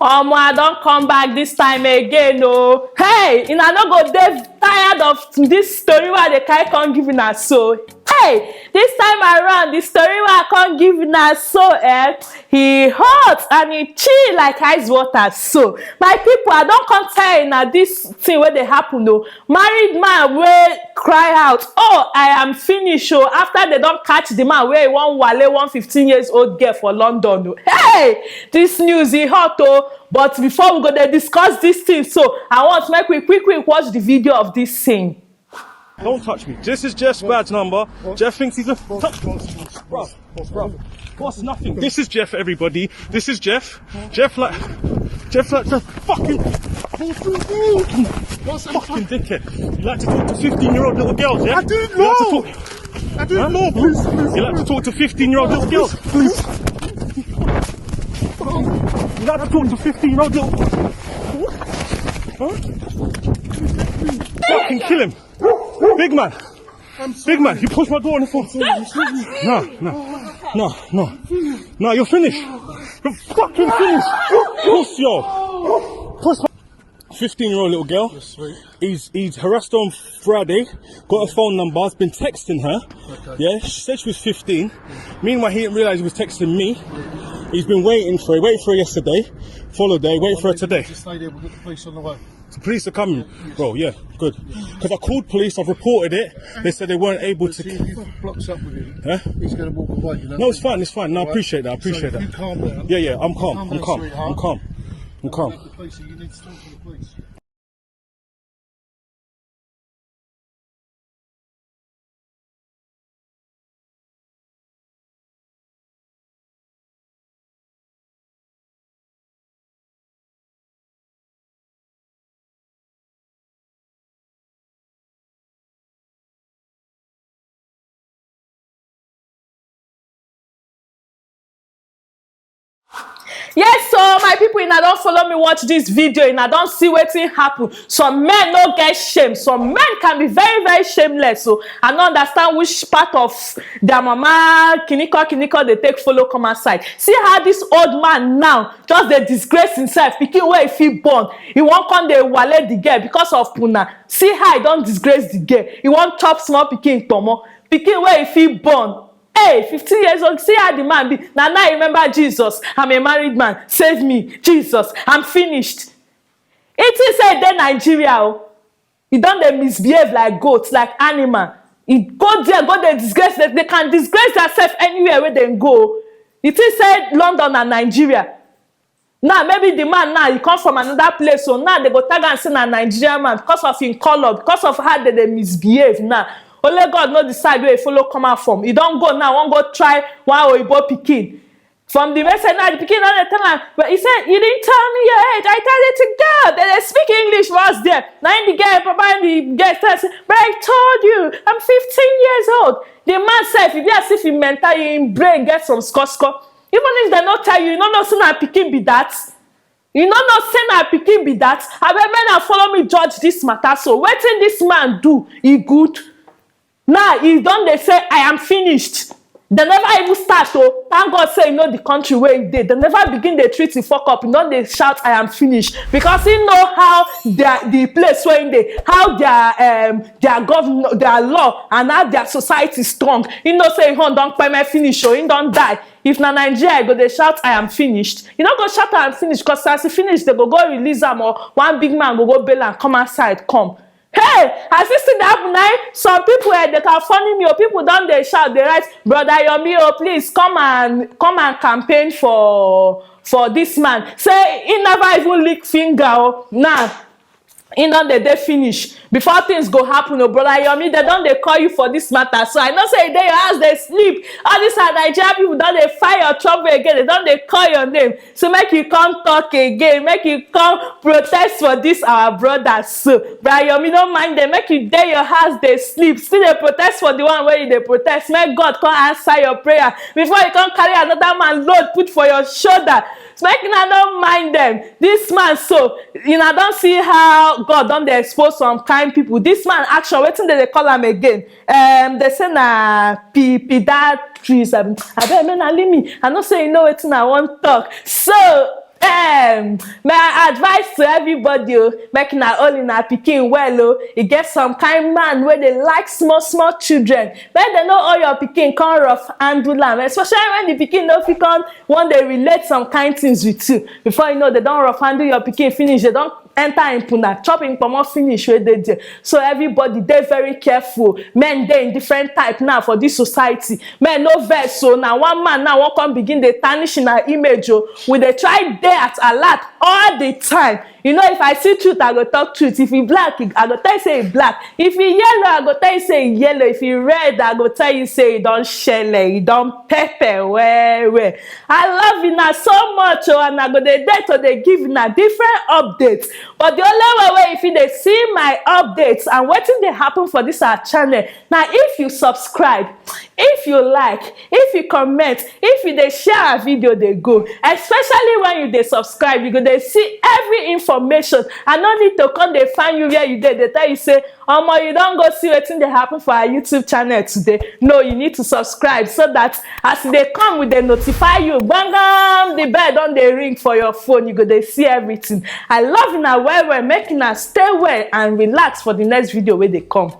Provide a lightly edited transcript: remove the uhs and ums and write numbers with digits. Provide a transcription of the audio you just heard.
I don't come back this time again. Oh, hey, and I don't go dey tired of this story where they can't give una so. Hey, this time around, the story where I can't give una so, he hot and he chill like ice water. So, my people, I don't come tell na this thing where they happen. No, married man will cry out, "Oh, I am finished." Oh, after they don't catch the man where he won wale 1 15-year-old girl for London. Oh. Hey, this news is hot. Oh, but before we go there discuss this thing, so I want to make we quick watch the video of this scene. Don't touch me. This is Jeff's badge number. Jeff thinks he's a bro. What's nothing? This is Jeff, everybody. This is Jeff. Jeff likes to fucking dickhead. You like to talk to 15-year-old little girls, yeah? I do know. I do know, please. You like to talk to 15-year-old little girls? Please. You like to talk to 15-year-old little fucking kill him. Big man. Big man, you push my door on the phone. No, you're finished. You're fucking finished. Push, yo. Push my 15-year-old little girl. He's harassed her on Friday. Got her phone number. Has been texting her. Okay. Yeah, she said she was 15. Meanwhile, he didn't realize he was texting me. He's been waiting for her yesterday. Followed her, waiting for her today. Just stay there, we'll get the police on the way. The police are coming, bro. Yeah, good. Because I called police, I've reported it. They said they weren't able to. If he blocks up with him, huh? he's going to walk away. You know? No, it's fine. It's fine. No, I appreciate that. I appreciate that. You calm down. Yeah. I'm calm. I'm calm. The police, you need to talk to the police. Yes, so my people, I don't follow me watch this video, and I don't see wetin happen. Some men no get shame. Some men can be very shameless. So I don't understand which part of their mama kiniko they take follow come outside. See how this old man now just they disgrace himself. Pikin where if he born, he won't come dey wale the girl because of puna. See how he don't disgrace the girl. He won't chop small pikin tomo. Pikin where if he born. Hey, 15 years old, see how the man be. Now I remember Jesus. I'm a married man. Save me. Jesus, I'm finished. It is said then Nigeria. He don't they misbehave like goats, like animal. He go there, go they disgrace. They can disgrace themselves anywhere where they go. It is said London and Nigeria. Now maybe the man now he come from another place, so now they go tag and say na Nigerian man because of his color, because of how they misbehave now. Only God no decide where he follow come out from. He don't go now, won't go try one oyibo pikin. From the message now, the pikin don't tell him, but he said, "You didn't tell me your age. I tell it to girl. They speak English was there." Now in the girl, probably the girl says, "But I told you, I'm 15 years old." The man said, if you as if he mental in brain get some score. Even if they not tell you, you don't know say na pikin be that. You don't know say na pikin be that. I better follow me judge this matter. So wetin this man do, he good. Now he done they say I am finished. They never even start. So thank God say you know the country where he did. They never begin the treat the fuck up. You know they shout I am finished because he know how the place where they how their government, their law and how their society strong. You know say he don't pay my finish or he don't die. If na Nigeria go they shout I am finished. You don't go shout I am finished because as he finish they go release them or one big man go bail and come outside come. Hey, I see that happen now. Some people they can funny me or people don't they shout, they write, "Brother Yomi, oh please come and campaign for this man." Say he never even lick finger. Oh, nah. In don they finish before things go happen. Oh, brother Yomi, they don't they call you for this matter. So I know say they your house they sleep. All these are Nigerian people don't they fire your trouble again. They don't they call your name. So make you come talk again. Make you come protest for this our brothers. So brother Yomi don't mind them. Make you day your house they sleep. Still they protest for the one where they protest. Make God come answer your prayer before you come carry another man load put for your shoulder. So make una don't mind them. This man so you know don't see how God don't they expose some kind people. This man action wetin they call him again. They say na that trees. I bet me na leave me. I know say you know wetin I want talk. So My advice to everybody, make una all una pikin well o. E get some kind man wey dey like small children. Make dem no all your pikin come rough handle am, especially when the pikin no fit come wan dey relate some kind things with you. Before you know, they don rough handle your pikin finish, they don enter im puna, chop im pomo finish wey dey there. So everybody dey very careful. Men dey in different type now for this society. Men no vex o. Na one man now wan come begin dey tarnish una image o. We dey try dey at alert all the time. You know, if I see truth, I go talk truth. If e black, I go tell you say e black. If e yellow, I go tell you say e yellow. If e red, I go tell you say e don shele, e don pepper well. I love una so much o, and I go dey there to dey give una different updates. But the only way if you dey see my updates and wetin dey happen for this our channel, na if you subscribe, if you like, if you comment, if you dey share our video dey go. Especially when you dey subscribe, you go dey see every information. I no need to come dey find you where you dey. They tell you say, omo, you don go see wetin dey happen for our YouTube channel today. No, you need to subscribe so that as they come, we dey notify you. Bangam, the bell don dey ring for your phone. You go dey see everything. I love una well. Make una stay well and relax for the next video wey dey come.